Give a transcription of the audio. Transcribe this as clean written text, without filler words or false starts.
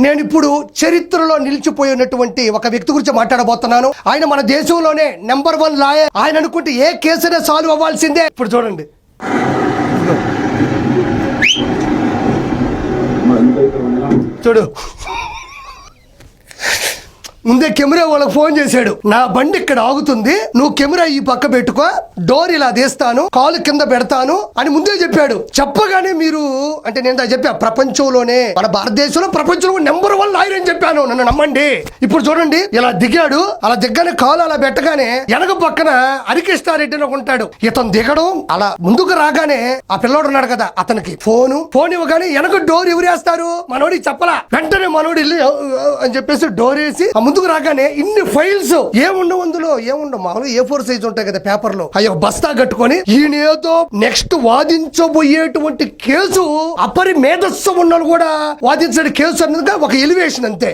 నేను ఇప్పుడు చరిత్రలో నిలిచిపోయినటువంటి ఒక వ్యక్తి గురించి మాట్లాడబోతున్నాను. ఆయన మన దేశంలోనే నెంబర్ 1 లాయర్. ఆయన అనుకుంటే ఏ కేసునే సాల్వ్ అవ్వాల్సిందే. ఇప్పుడు చూడండి, చూడు, ముందే కెమెరా వాళ్ళకి ఫోన్ చేశాడు. నా బండి ఇక్కడ ఆగుతుంది, నువ్వు కెమెరా ఈ పక్క పెట్టుకో, డోర్ ఇలా తీస్తాను, కాలు కింద పెడతాను అని ముందే చెప్పాడు. చెప్పగానే మీరు అంటే నేను చెప్పా, ప్రపంచంలోనే మన భారతదేశంలో ప్రపంచంలో నెంబర్ 1 లాయర్ అని చెప్పాను, నన్ను నమ్మండి. ఇప్పుడు చూడండి, ఇలా దిగాడు, అలా దిగ్గానే కాలు అలా పెట్టగానే వెనక పక్కన హరికృష్ణారెడ్డి అని ఉంటాడు. ఇతను దిగడం అలా ముందుకు రాగానే ఆ పిల్లోడు ఉన్నాడు కదా, అతనికి ఫోన్ ఇవ్వగానే వెనక డోర్ ఎవరేస్తారు, మనోడికి చెప్పలా. వెంటనే మనోడు వెళ్ళి అని చెప్పేసి డోర్ వేసి ముందుకు రాగానే ఇన్ని ఫైల్స్ ఏముండవు, అందులో ఏముండవు, మామూలు A4 సైజ్ ఉంటాయి కదా పేపర్ లో, అయ్యో బస్తా కట్టుకొని ఈయన ఏదో నెక్స్ట్ వాదించబోయేటువంటి కేసు అపరిమేధస్సు ఉన్న కూడా వాదించే కేసు అన్నది ఒక ఎలివేషన్ అంతే.